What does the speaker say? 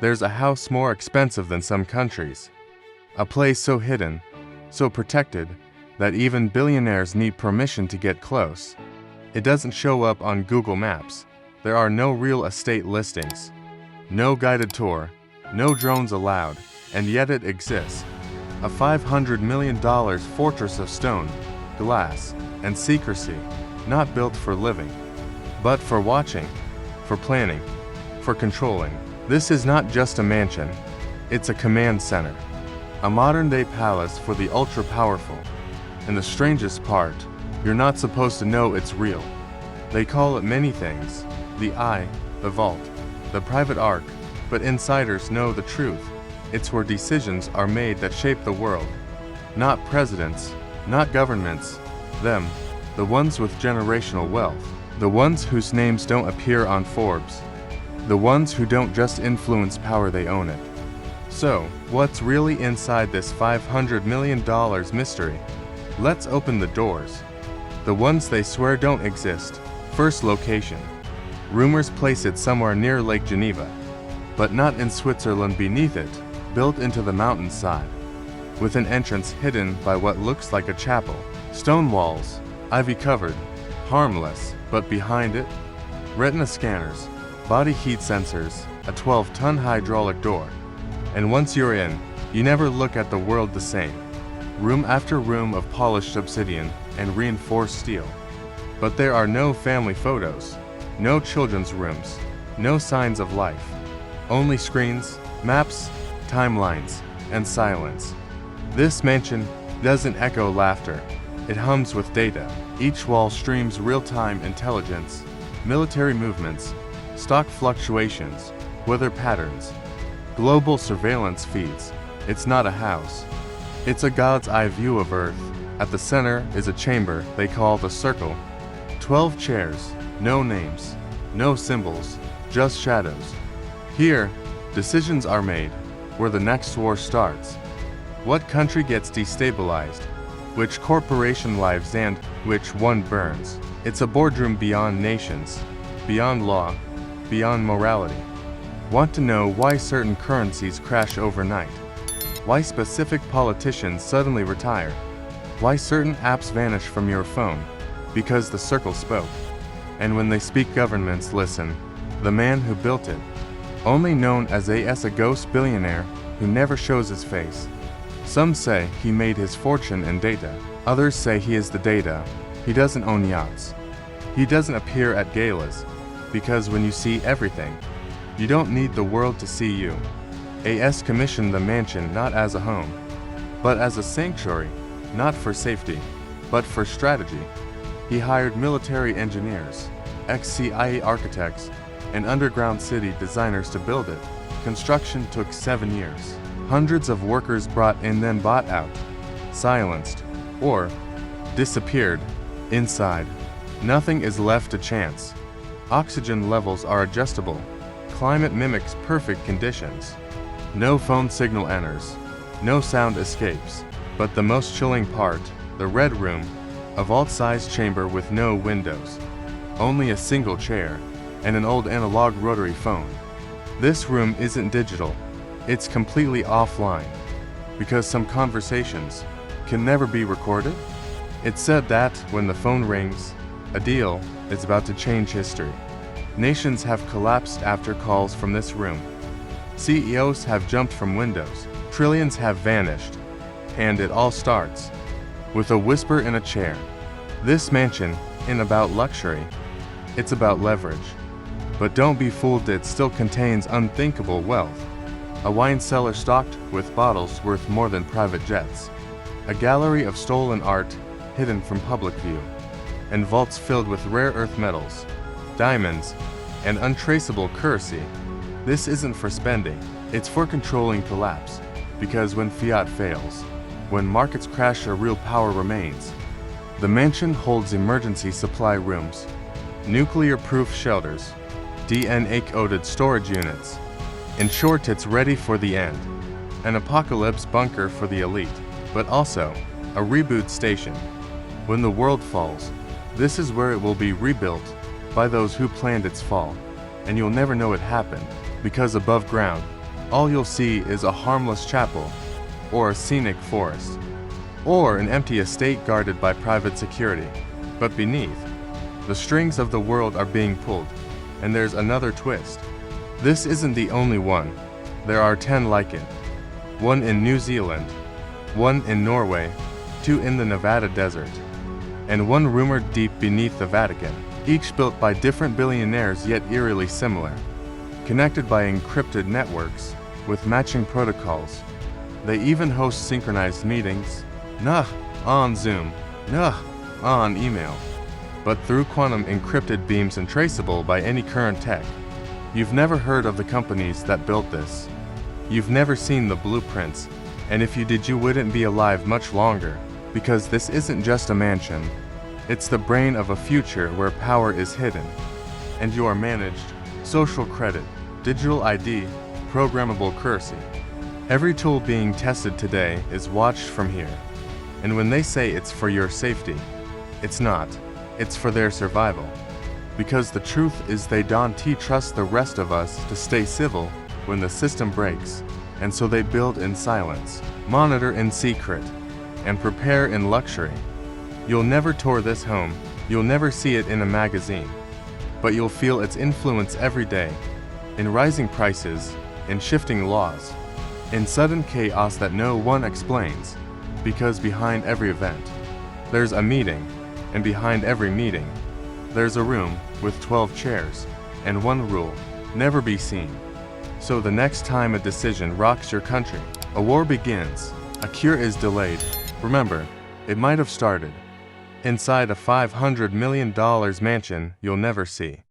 There's a house more expensive than some countries. A place so hidden, so protected, that even billionaires need permission to get close. It doesn't show up on Google Maps. There are no real estate listings, no guided tour, no drones allowed, and yet it exists. A $500 million fortress of stone, glass, and secrecy, not built for living, but for watching, for planning, for controlling. This is not just a mansion, it's a command center, a modern-day palace for the ultra-powerful. And the strangest part, you're not supposed to know it's real. They call it many things, the eye, the vault, the private ark, but insiders know the truth. It's where decisions are made that shape the world. Not presidents, not governments, them, the ones with generational wealth, the ones whose names don't appear on Forbes, the ones who don't just influence power, they own it. So, what's really inside this $500 million mystery? Let's open the doors. The ones they swear don't exist. First location. Rumors place it somewhere near Lake Geneva, but not in Switzerland. Beneath it, built into the mountainside, with an entrance hidden by what looks like a chapel. Stone walls, ivy covered, harmless, but behind it, retina scanners, body heat sensors, a 12-ton hydraulic door. And once you're in, you never look at the world the same. Room after room of polished obsidian and reinforced steel. But there are no family photos, no children's rooms, no signs of life. Only screens, maps, timelines, and silence. This mansion doesn't echo laughter. It hums with data. Each wall streams real-time intelligence, military movements, stock fluctuations, weather patterns, global surveillance feeds. It's not a house. It's a God's eye view of Earth. At the center is a chamber they call the Circle. 12 chairs, no names, no symbols, just shadows. Here, decisions are made, where the next war starts. What country gets destabilized? Which corporation lives and which one burns? It's a boardroom beyond nations, beyond law, beyond morality. Want to know why certain currencies crash overnight? Why specific politicians suddenly retire? Why certain apps vanish from your phone? Because the Circle spoke. And when they speak, governments listen. The man who built it, only known as a ghost billionaire who never shows his face. Some say he made his fortune in data. Others say he is the data. He doesn't own yachts. He doesn't appear at galas. Because when you see everything, you don't need the world to see you. AS commissioned the mansion not as a home, but as a sanctuary, not for safety, but for strategy. He hired military engineers, ex-CIA architects, and underground city designers to build it. Construction took 7 years. Hundreds of workers brought in, then bought out, silenced, or disappeared. Inside, nothing is left to chance. Oxygen levels are adjustable. Climate mimics perfect conditions. No phone signal enters. No sound escapes. But the most chilling part, the Red Room, a vault-sized chamber with no windows. Only a single chair, and an old analog rotary phone. This room isn't digital. It's completely offline. Because some conversations can never be recorded. It's said that when the phone rings, a deal is about to change history. Nations have collapsed after calls from this room. CEOs have jumped from windows. Trillions have vanished. And it all starts with a whisper in a chair. This mansion isn't about luxury. It's about leverage. But don't be fooled, it still contains unthinkable wealth. A wine cellar stocked with bottles worth more than private jets. A gallery of stolen art hidden from public view. And vaults filled with rare earth metals, diamonds, and untraceable currency. This isn't for spending, it's for controlling collapse. Because when fiat fails, when markets crash, a real power remains. The mansion holds emergency supply rooms, nuclear-proof shelters, DNA-coded storage units. In short, it's ready for the end. An apocalypse bunker for the elite, but also a reboot station. When the world falls, this is where it will be rebuilt by those who planned its fall. And you'll never know it happened, because above ground, all you'll see is a harmless chapel, or a scenic forest, or an empty estate guarded by private security. But beneath, the strings of the world are being pulled, and there's another twist. This isn't the only one. There are 10 like it. One in New Zealand, one in Norway, 2 in the Nevada desert, and one rumored deep beneath the Vatican, each built by different billionaires yet eerily similar, connected by encrypted networks with matching protocols. They even host synchronized meetings, on Zoom, on email, but through quantum encrypted beams and traceable by any current tech. You've never heard of the companies that built this. You've never seen the blueprints, and if you did, you wouldn't be alive much longer, because this isn't just a mansion. It's the brain of a future where power is hidden, and you are managed, social credit, digital ID, programmable currency. Every tool being tested today is watched from here. And when they say it's for your safety, it's not. It's for their survival. Because the truth is they don't trust the rest of us to stay civil when the system breaks, and so they build in silence, monitor in secret, and prepare in luxury. You'll never tour this home, you'll never see it in a magazine, but you'll feel its influence every day, in rising prices, in shifting laws, in sudden chaos that no one explains, because behind every event, there's a meeting, and behind every meeting, there's a room with 12 chairs, and one rule: never be seen. So the next time a decision rocks your country, a war begins, a cure is delayed, remember, it might have started inside a $500 million mansion you'll never see.